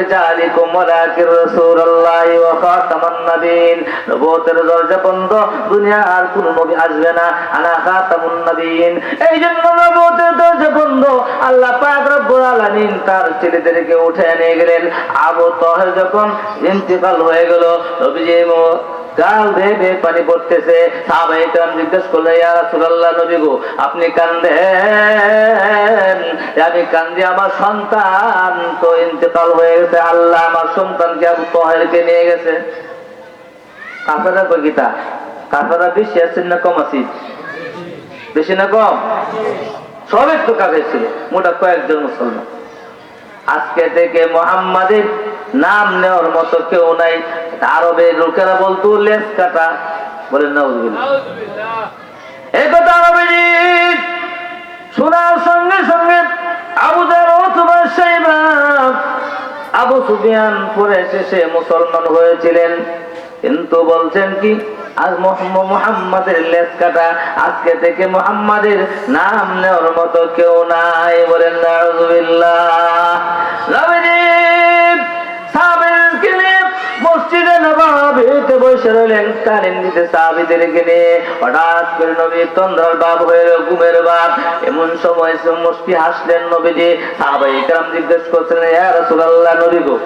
রিজালিকুম ওয়ালাকিন রাসূলুল্লাহি ওয়া খাতামান নাবিয়িন। নবুয়তের দরজা বন্ধ, দুনিয়া আর কোন নবী আসবে না, আনা খাতামুন নাবিয়িন। এই জন্য নবুয়তের দরজা বন্ধ। আল্লাহ পাক রব্বুল আলামিন তার ছেলেদেরকে উঠিয়ে নিয়ে গেলেন। আবু তাহের যখন ইন্তেকাল হয়ে গেল, নবীজি গাল বেয়ে পানি পড়তেছে। সাহাবায়ে কেরাম জিজ্ঞেস করলেন, ইয়া রাসূলুল্লাহ, নবী গো আপনি কান্দেন? আমি কান্দি, আমার সন্তান তো ইন্তেকাল হয়ে গেছে, আল্লাহ আমার সন্তানকে আবু তাহেরকে নিয়ে গেছে। কাফেররা কই গীতা? কাফেররা বেশি আছেন না কম আছি? বেশি না কম? সবাই তো কাফের ছিল, মোটা কয়েকজন মুসলমান। আজকে থেকে মুহাম্মাদের নাম নেওয়ার মতো কেউ নাই। আরবের লোকেরা বলতো লেজ কাটা, বলেন নাউযুবিল্লাহ। এই কথা আরবি শোনার সঙ্গে সঙ্গে আবু জাহল অথবা সাইবা, আবু সুফিয়ান পরে শেষে মুসলমান হয়েছিলেন, কিন্তু বলছেন কি আজ মুহাম্মাদের লেজ কাটা, আজকে থেকে মুহাম্মাদের নাম নেওয়ার মতো কেউ নাই, বলেন নাউযুবিল্লাহ। সাহাবাদেরকে নিয়ে মসজিদে নববীতে বসে রইলেন, কালীন দিতে সাহাবীদেরকে নিয়ে। হঠাৎ করে নবী তন্দ্রার বাপ হয়ে ঘুমের বাপ। এমন সময় মুস্কি হাসলেন নবীজি। সাহাবায়ে কেরাম জিজ্ঞেস করছিলেন, ইয়া রাসূলুল্লাহ, নবী গো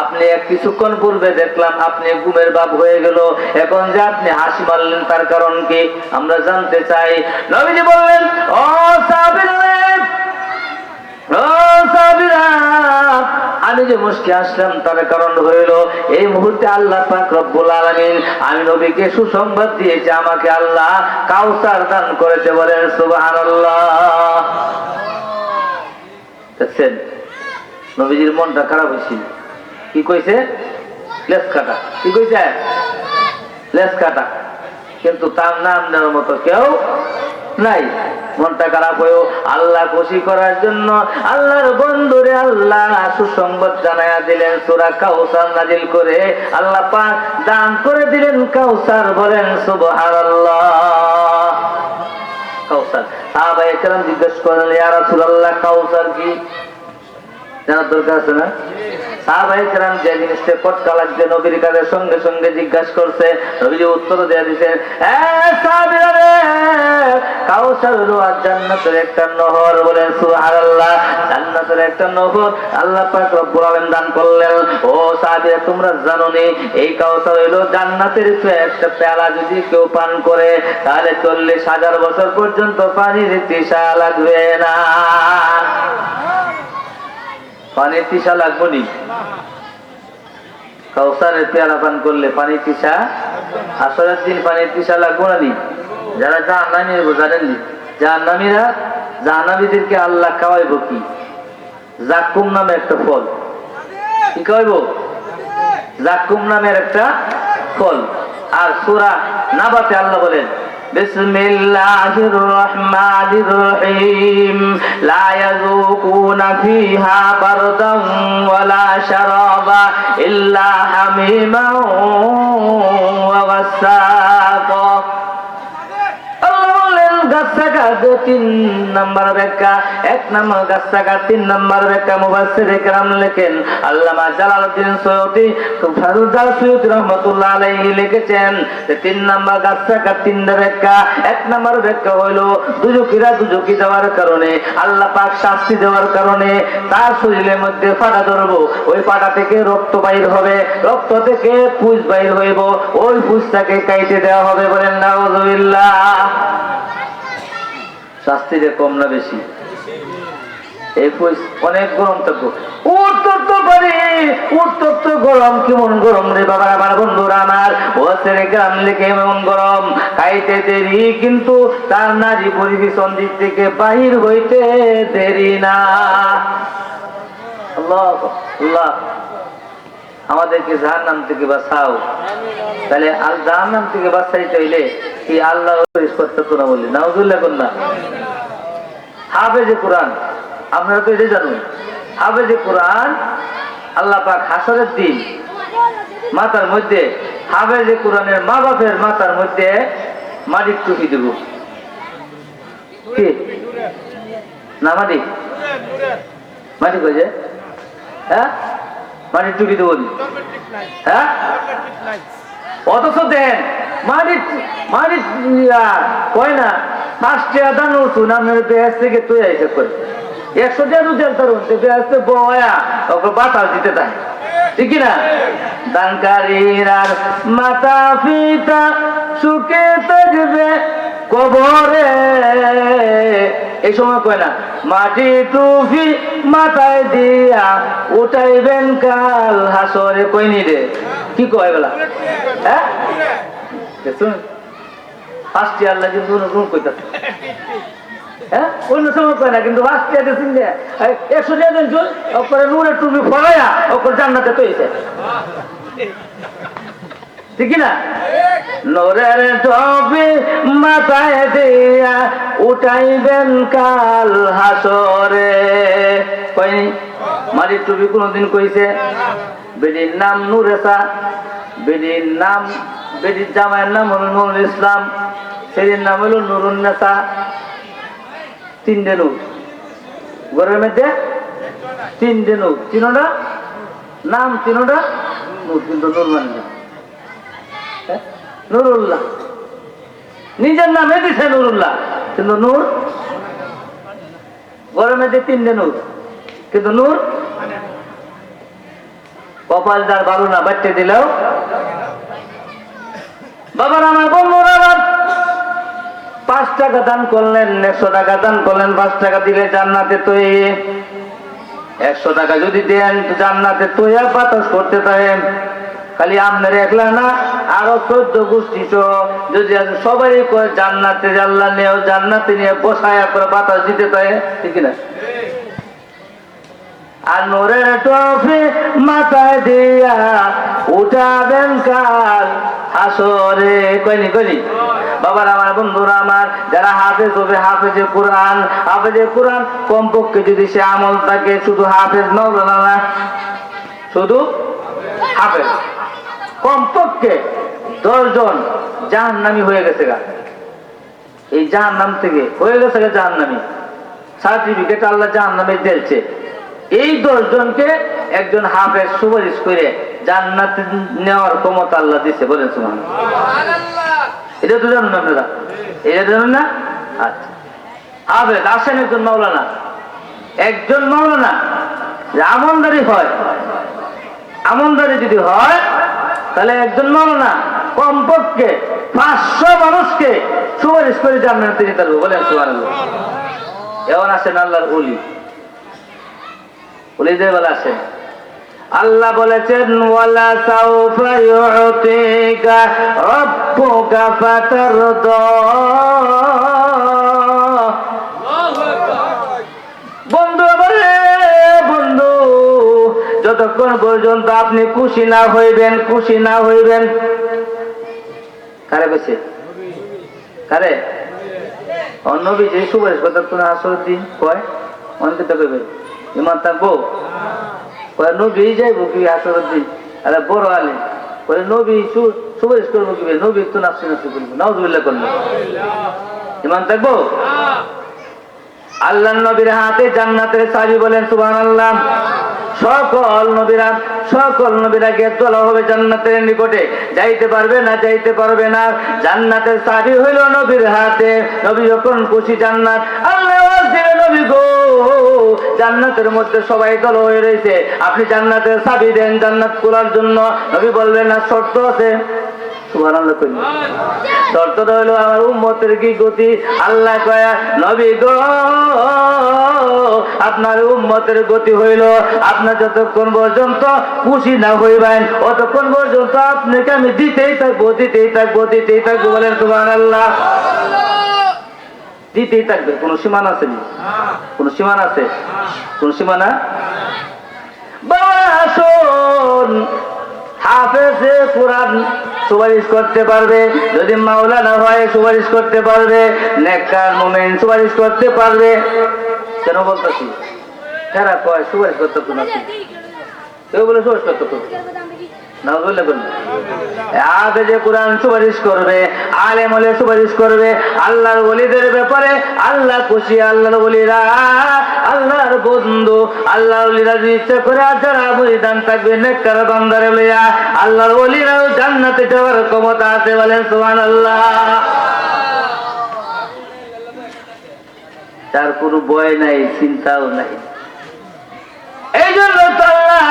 আপনি কিছুক্ষণ পূর্বে দেখলাম আপনি ঘুমের বাপ হয়ে গেল, এখন যে আপনি হাসি মারলেন তার কারণ কি আমরা জানতে চাই। নবীজি বললেন, ও সাহাবীরা, আমি যে মুস্কি আসলাম তার কারণ হইল এই মুহূর্তে আল্লাহ পাক রব্বুল আলামিন আমি নবীকে সুসংবাদ দিয়েছে, আমাকে আল্লাহ কাউসার দান করেছে, বলেন সুবহানাল্লাহ। দেখছেন নবীজির মনটা খারাপ হয়েছিল। কি কইছে? লেজ কাটা। কি কইছে? লেজ কাটা। কিন্তু তার নাম নেওয়ার মতো কেউ নাই। মনটা খারাপ হয়েও আল্লাহ খুশি করার জন্য আল্লাহর বন্ধুরে আল্লাহ সুসংবাদ জানায়া দিলেন, সূরা কাউসার নাজিল করে আল্লাহ পাক দান করে দিলেন কাউসার, বলেন সুবহানাল্লাহ। কাউসার। সাহাবায়ে কেরাম জিজ্ঞেস করলেন, ইয়া রাসূলুল্লাহ কাউসার কি জানার দরকার আছে না? সাহাবায়ে কেরাম যে জিনিসটা পটকা লাগছে নবীর কাছে সঙ্গে সঙ্গে জিজ্ঞাসা করছে, নবীজি উত্তর দিয়ে দিয়েছেন, সাহাবীরা রে, কাউসার হলো জান্নাতের একটা নহর, বলেন সুবহানাল্লাহ। জান্নাতের একটা নহর আল্লাহ পাক রব্বুল আলামিন দান করলেন। ও সাহাবীরা তোমরা জানো নি এই কাউসার হলো জান্নাতের একটা পেয়ালা, যদি কেউ পান করে তাহলে 40,000 বছর পর্যন্ত পানির তৃষা লাগবে না। পানির তৃষা লাগবে নি? কাউসারের পেয়ালা পান করলে পানির তৃষা, আসরের দিন পানির তৃষা লাগবে না নি? যারা জাহান্নামী জানেন নি? জাহান্নামীদেরকে আল্লাহ খাওয়াইব কি? জাক্কুম নামে একটা ফল। কি খাওয়াইব? জাক্কুম নামের একটা ফল। আর সূরা নাবাতে আল্লাহ বলেন, বিসমিল্লাহির রহমানির রহিম, লা ইয়াযুকুনা ফিহা বারদান ওয়ালা শারাবা ইল্লা হামিমান ওয়া গাসসাকা। তিন নম্বর ব্যাখ্যা, 1 নম্বর গাছাকা, 3 নম্বর ব্যাখ্যা মুফাসসিরে কেরাম লেখেন আল্লামা জালালউদ্দিন সৈয়দী রাহমাতুল্লাহ আলাইহি লিখেছেন যে 3 নম্বর গাছাকা 3 ব্যাখ্যা। 1 নম্বর ব্যাখ্যা হলো দুজকি যাওয়ার কারণে, আল্লাহ পাক শাস্তি দেওয়ার কারণে তার শরীরের মধ্যে ফাটা ধরবো, ওই ফাটা থেকে রক্ত বাইর হবে, রক্ত থেকে পুঁজ বাইর হইব, ওই পুঁজটাকে কাইটে দেওয়া হবে, বলেন নাউযুবিল্লাহ। শাস্তি যে কম না বেশি? এই অনেক গরম থাকবো, উত্তপ্ত পারি, উত্তপ্ত গরম। কেমন গরম রে বাবা, আমার বন্ধুরা আমার, ও ছেলে গ্রাম লেখে এমন গরম, খাইতে দেরি কিন্তু তার নারী পরিবেশন দিক থেকে বাহির হইতে দেরি না। আল্লাহ আল্লাহ আমাদেরকে জাহান্নাম থেকে বাঁচাও। তাহলে জাহান্নাম থেকে বাঁচাইতে হইলে কি আল্লাহ করতে না বললি নাউযুবিল্লাহ কন্যা। হাফেজে কোরআন, আপনারা তো এটা জানুন, হাফেজে কোরআন আল্লাহ পাক হাসরের দিন মাথার মধ্যে হাফেজে কোরআনের মা বাপের মাথার মধ্যে মাটির টুপি দেব। কি না মাটি? মাটি কই যে? হ্যাঁ মাটির টুপি দেবো হ্যাঁ, অথচ দেন মাটির মাটির কয় না 5 টাকা দান উঠুন আপনার পেঁয়াজ থেকে তুই হিসাব করে 100 টাকা দুধের তরুণ পেঁয়াজ তো বয়া ওকে বাতাস দিতে দেয় ঠিক না। দানকারীর আর মাতা পিতা সুখে থাকবে কবরে, এই সময় কয় না মাটি টুপি মাথায় দিয়া উঠাইবেন কাল হাসরে, কইনি রে কি কয় বলা হ্যাঁ দেখুন 5টি আল্লাহ কিন্তু অনুগ্রহ কইতাছে হ্যাঁ, অন্য সময় কয় না কিন্তু 5টি দিয়েছেন যে 100 টাকা দেন চল ওপরে নূরের টুপি ফলাইয়া ওপর জান্নাতে তৈছে ঠিক না। নূরের টুপি মাথায় দিয়া উঠাইবেন কাল হাসরে, কইনি মাটির টুপি কোনদিন কইছে। বেডির নাম নূরেসা, বেডির নাম বেডির জামাইয়ের নাম হল নুরুল ইসলাম, সেদিন নাম হলো নুরুন নেসা। 3টে নূর ঘরের মধ্যে 3টে নূর, 3টা নাম 3টা নূর, কিন্তু নূর মানে নুরুল্লাহ নিজের নামে দিছে নুরুল্লাহ, কিন্তু নূর ঘরের মধ্যে 3টে নূর, কিন্তু নূর কপাল যার ভালো না বাচ্চা দিলেও। বাবার আমার বন্ধুরা 5 টাকা দান করলেন, 100 টাকা দান করলেন, 5 টাকা দিলে জান্নাতে তৈরি, 100 টাকা যদি দেন জান্নাতে তৈরি বাতাস করতে পারেন। খালি আপনার একলা না আরো 14 গোষ্ঠী যদি সবাই জান্নাতে আল্লাহ নিয়েও জান্নাতে নিয়ে বসায়া করে বাতাস দিতে পারে ঠিক না। আর নূরের টুপি মাথায় দিয়া উঠাবেন কাল হাসরে, কইনি কইনি। বাবার আমার বন্ধুরা আমার যারা হাফেজ হবে, হাফেজে কোরআন, হাফেজে কোরআন কমপক্ষে যদি সে আমল থাকে, শুধু হাফেজ মাওলানা না, শুধু হাফেজ কমপক্ষে 10 জন জাহান্নামী হয়ে গেছে গা, এই জাহান্নাম থেকে হয়ে গেছে গা জাহান্নামী, সার্টিফিকেট আল্লাহ জাহান্নামে দিয়েছে। এই 10 জনকে একজন হাফেজ সুপারিশ করে জান্নাতে নেওয়ার ক্ষমতা আল্লাহ দিচ্ছে, বলেন সুবহানাল্লাহ। এটা তো জানেন আপনারা, এটা জানেন না? আচ্ছা, হাফেজ আসেন একজন মাওলানা, একজন মাওলানা আমলদারি হয়, আমলদারি যদি হয় তাহলে একজন মাওলানা কমপক্ষে 500 মানুষকে সুপারিশ করে জান্নাতে নিতে পারবে, বলেন সুবহানাল্লাহ। এমন আসেন আল্লাহর ওলি, ওলিদের বেলা আসেন। আল্লাহ বলেছেন ওয়ালা সাউফা ইউতিকা রাব্বুকা ফাতারদা, বন্ধু বলে বন্ধু যতক্ষণ পর্যন্ত আপনি খুশি না হইবেন, খুশি না হইবেন, কারে বসে কারে নবী যে সুপারিশ কথা কোন আসর দিন কয় অনেকে তো কইবে ইমান থাকবো, নবী যাইব কি আসর দিন, আরে বড় আলে বলে নবী সুপারিশ করবো কি, নবী তো নাফসি নাফসি করবো, নাউযুবিল্লাহ করবো, ইমান থাকবো। আল্লাহ নবীর হাতে জান্নাতের চাবি, বলেন সুবহানাল্লাহ। সকল নবীরা গিয়ে তোলা হবে জান্নাতের নিকটে, যাইতে পারবে না, যাইতে পারবে না। জান্নাতের চাবি হইল নবীর হাতে, নবী যখন খুশি জান্নাত আল্লাহ নবী গো জান্নাতের মধ্যে সবাই দল হয়ে রয়েছে, আপনি জান্নাতের চাবি দেন জান্নাত খোলার জন্য। নবী বলবেন না, শর্ত আছে। সুবহানাল্লাহ কইল, শর্তটা হইল আমার উম্মতের কি গতি। আল্লাহ কয় নবী গো আপনার উম্মতের গতি হইল আপনার যতক্ষণ পর্যন্ত খুশি না হইবেন অতক্ষণ পর্যন্ত আপনাকে আমি দিতেই থাকবো, দিতেই থাকবো, দিতেই থাকবো, বলেন সুবহানাল্লাহ। দিতেই থাকবে, কোন সীমানা আছে? কোন সীমানা আছে? কোন সীমানা? বাসন হাফেজে কোরআন সুপারিশ করতে পারবে, যদি মাওলানা হয় সুপারিশ করতে পারবে, নেককার মুমিন সুপারিশ করতে পারবে। কেন বলতেছি? যারা কয় সুপারিশ করতে না, কেউ বলে সুপারিশ করতে করবে না, বলবেন আগে যে কোরআন সুপারিশ করবে, আলেম হলে সুপারিশ করবে আল্লাহর ওলিদের ব্যাপারে। আল্লাহ খুশি, আল্লাহর ওলিরা আল্লাহর বন্ধু। আল্লাহর ওলিরা যদি ইচ্ছা করে যারা বলিদান থাকবে নেককার বান্দারে লইয়া আল্লাহর ওলিরাও জান্নাতে যাওয়ার ক্ষমতা আছে, বলেন সুবহানাল্লাহ। তার কোনো ভয় নাই, চিন্তাও নাই। এই জন্য তো আল্লাহ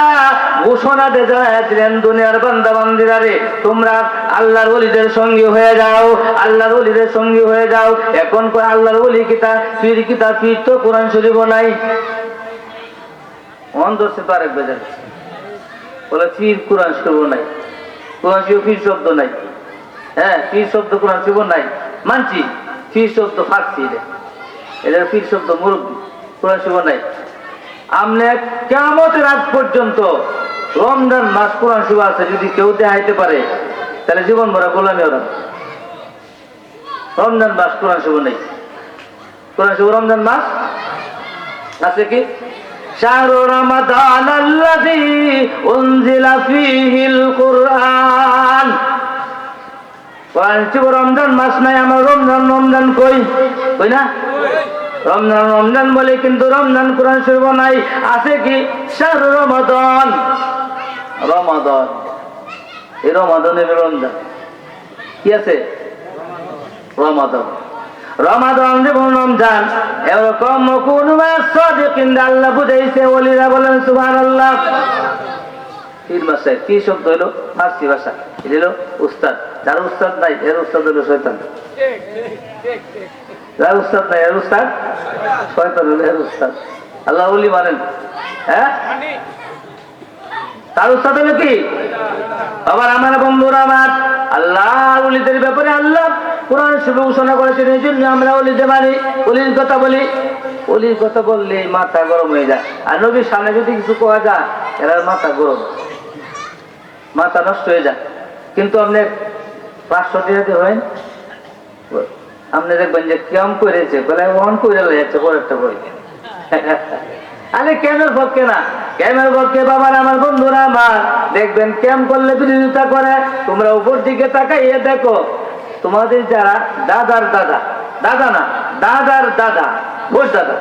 ঘোষণা দিয়ে জানাইছিলেন দুনিয়ার বান্দা বান্দিরা রে, তোমরা আল্লাহর ওলিদের সঙ্গী হয়ে যাও, আল্লাহর ওলিদের সঙ্গী হয়ে যাও। এখন কই আল্লাহর ওলি কিতা পীর কিতা, পীর তো কোরআন শরীফ নাই। অন্তরছে তো আরেক বেজার বলে পীর কোরআন শরীফ নাই, কোরআন শরীফ পীর শব্দ নাই। হ্যাঁ, পীর শব্দ কোরআন শরীফ নাই মানছি, পীর শব্দ ফার্সি, এদের পীর শব্দ মুরব্বী, কোরআন শরীফ নাই। আমনে কিয়ামতের আগ পর্যন্ত রমজান মাস কোরআন শরীফ আছে যদি কেউ দেখাইতে পারে তাহলে জীবন ভরা গোলামি ওরা। রমজান মাস কোরআন শরীফ নেই, কোরআন শরীফ রমজান মাস আছে কি? শাহরু রমাদান আল্লাযী উনজিলা ফীহিল কুরআন। কোরআন শরীফ রমজান মাস নাই, আমার রমজান কই কই না? রমজান বলে কিন্তু রমজান কোরআন শরীফ নাই। আছে কি? শাহরু রমাদান, রমাদান, এই রমাদানের রমজান কি আছে? রমাদান, রমাদান যেমন রমজান এরকম কোন মাস সাদিকিন আল্লাহ বুঝাইছে, ওলিরা বলেন সুবহানাল্লাহ। পীর মাসে কি শব্দ হলো? ফার্সি ভাষা। এটা হলো উস্তাদ, যার উস্তাদ নাই এর উস্তাদ হলো শয়তান। যার উস্তাদ নাই এর উস্তাদ শয়তান হলো এর উস্তাদ। আল্লাহ ওলি মানেন? হ্যাঁ, তার উস্তাদ হলো কি? আবার আমার বন্ধুরা আমার, আল্লাহ ওলিদের ব্যাপারে আল্লাহ কোরআন শরীফে ঘোষণা করেছেন, এই জন্য আমরা ওলিদের মানি, ওলির কথা বলি। ওলির কথা বললে মাথা গরম হয়ে যায়, আর নবীর সামনে যদি কিছু কোয়া যায় এরা মাথা গরম, মাথা নষ্ট হয়ে যায়। কিন্তু আপনি 500 টাকা হবেন, আপনি দেখবেন যে কেমন করেছে বলে অন করে যাচ্ছে পরেরটা বই। আরে কেমের পক্ষে না, কেমের পক্ষে বাবার আমার বন্ধুরা আমার দেখবেন কেম করলে বিরোধিতা করে। তোমরা উপর দিকে তাকাইয়ে দেখো, তোমাদের যারা দাদার দাদা, দাদা না দাদার দাদা, বোঝ দাদা,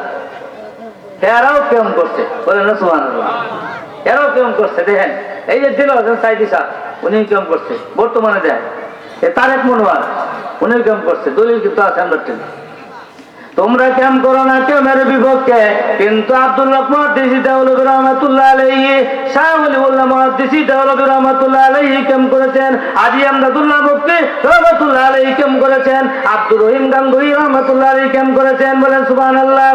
এরাও কেমন করছে, বলেন না সুবহানাল্লাহ। এরাও কেমন করছে দেখেন, এই যে দিল সাইদি সাহেব উনি কেমন করছে, বর্তমানে দেয় তারেক মনোয়ার উনি কেমন করছে, দলিল কিন্তু আছে আমরা। তোমরা কেমন করো না কেমের বিপক্ষে, কিন্তু আব্দুল্লাহ মুহাদ্দিসি দেওলভী রহমাতুল্লাহ আলাইহি, শাহ ওলিউল্লাহ মুহাদ্দিসি দেওলভী রহমাতুল্লাহ আলাইহি কেমন করেছেন, আজি আমদাদুল্লাহ মুফতি রহমাতুল্লাহ আলাইহি কেমন করেছেন, আব্দুর রহিম গাঙ্গুহি রহমাতুল্লাহ আলাইহি কেমন করেছেন, বলেন সুবহানাল্লাহ।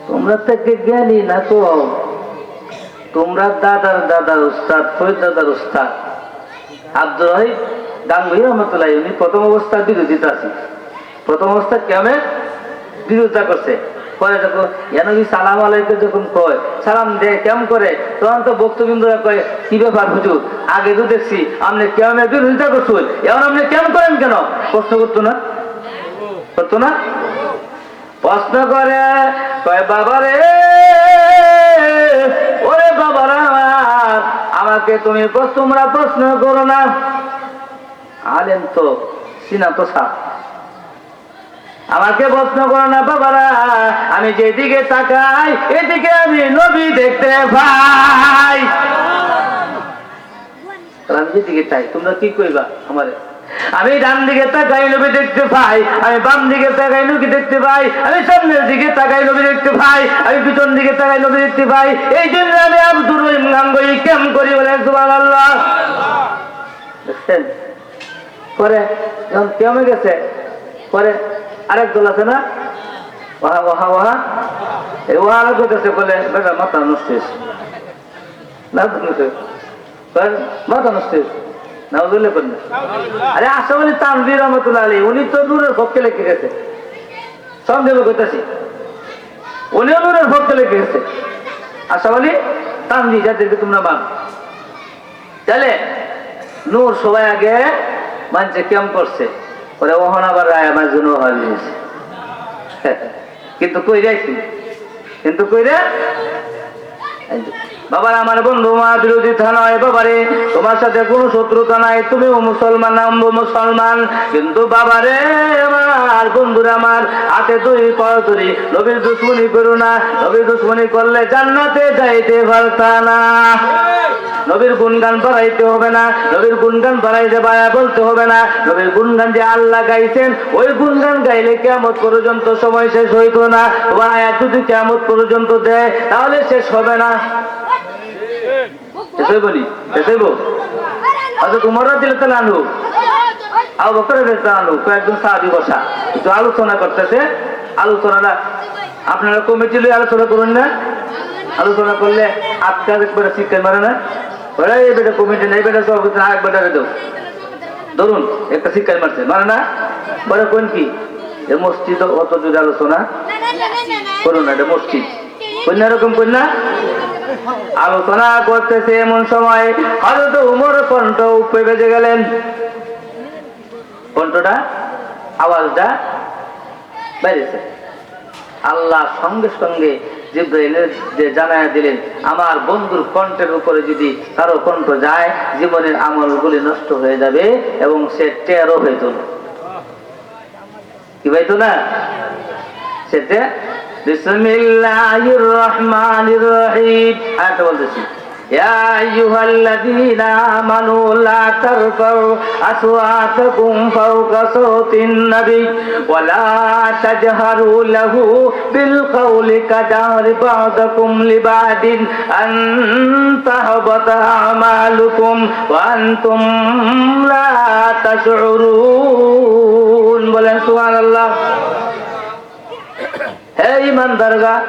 তোমরা থেকে জ্ঞানী না তো, তোমরা দাদার দাদার উস্তাদ, ফরিদ দাদার উস্তাদ আব্দুর রহিম গাঙ্গুহি রহমাতুল্লাহ, উনি প্রথম অবস্থার বিরোধিতা আছে, প্রথম অবস্থা কেমন বিরোধিতা করছে। পরে যখন ইয়ানবী সালাম আলাইকুম যখন কয় সালাম দেয় কেমন করে, তখন তো বক্তবৃন্দরা কয় কি ব্যাপার হুজুর, আগে তো দেখছি আপনি কেমন বিরোধিতা করছেন, এখন আপনি কেমন করেন কেন? প্রশ্ন করতো না, করতো না? প্রশ্ন করে কয় বাবারে, ওরে বাবারা আমার, আমাকে তুমি তোমরা প্রশ্ন করো না, আলেম তো সিনা তো সাপ, আমাকে প্রশ্ন করো না বাবারা, আমি যেদিকে তাকাই এদিকে আমি নবী দেখতে পাই। আমি যেদিকে চাই তোমরা কি কইবা আমারে? আমি ডান দিকে তাকাই নবী দেখতে পাই, আমি বাম দিকে তাকাই নবী দেখতে পাই, আমি সামনের দিকে তাকাই নবী দেখতে পাই, আমি পিছন দিকে তাকাই নবী দেখতে পাই। এই জন্য আমি আব্দুর রহিম গাঙ্গুহি কেমন করি, বলে সুবহানাল্লাহ। দেখছেন পরে যখন কেমন গেছে, পরে আরেক দল আছে না, ওহা ওহা ওহা, এই ওহা আরেক করতেছে, বলে বেটা মাথা নষ্ট হয়েছে, মাথা নষ্ট হয়েছে না, বুঝলে করেন। আরে আশরাফ আলী থানভী রহমাতুল্লাহ আলাইহি উনি তো নূরের পক্ষে লিখে গেছে, সংক্ষেপে কইতাছি, উনিও নূরের পক্ষে লিখে গেছে। আশরাফ আলী থানভী যাদেরকে তোমরা মান, তাহলে নূর সবাই আগে মানছে কেমন করছে, ওরা ওহন আবার রায় আমার জন্য হারিয়েছে। কিন্তু কই যাইছি, কিন্তু কই রে বাবার আমার বন্ধু মা বিরোধিতা নয় বাবারে, তোমার সাথে কোনো শত্রুতা নাই, তুমিও মুসলমান আমরাও মুসলমান, কিন্তু বাবারে আমার বন্ধুরা আমার হাতে দুই পা ধরি, নবীর দুশ্মনী করো না, নবীর দুশ্মনী করলে জান্নাতে যাইতে পারতা না। নবীর গুণগান বাড়াইতে হবে না, নবীর গুণগান বাড়াইতে বাড়া বলতে হবে না, নবীর গুণগান যে আল্লাহ গাইছেন ওই গুণগান গাইলে কিয়ামত পর্যন্ত সময় শেষ হইতো না। তোমার আয়াত যদি কিয়ামত পর্যন্ত দেয় তাহলে শেষ হবে না। শেষ বলি শেষ হইব। আচ্ছা তোমারও দিলে তো আনু আবু বকরের আনু কয়েকজন সাহাবী বসা একটু আলোচনা করতেছে। আলোচনাটা আপনারা কমিটি লই আলোচনা করুন না, আলোচনা করলে আজকাল একবারে শিক্ষা মারে না, এই বেটা কমিটি নেই, বেটা সব এক বেটা দেও ধরুন একটা শিক্ষা মারছে মানে না, বলে কোন কি এ মসজিদ অত যদি আলোচনা করুন না, এটা মসজিদ কন্যা এরকম কন্যা আলোচনা করতেছে। এমন সময় হযরত উমর কণ্ঠ উপরে বেজে গেলেন, কণ্ঠটা আওয়াজটা বেরিয়েছে। আল্লাহ সঙ্গে সঙ্গে জিবরাইলের যে জানায়া দিলেন, আমার বন্ধুর কণ্ঠের উপরে যদি কারো কণ্ঠ যায় জীবনের আমলগুলি নষ্ট হয়ে যাবে এবং সে টেরও হইত না। কি হইতো না? সেটা বিসমিল্লাহির রহমানির রহিম আয়াত বলতেছি, ইয়া আইয়ুহাল্লাযীনা আমানু লা তারফাউ আসওয়াতাকুম ফাওকা সাওতিন নবী ওয়া লা তাজহারু লাহু বিল কওলি কাজাহরি বা'দাকুম লিবাদিন আন তাহবাতা আমালুকুম ওয়া আনতুম লা তাশউরুন। বলেন সুবহানাল্লাহ। হে ঈমানদারগণ।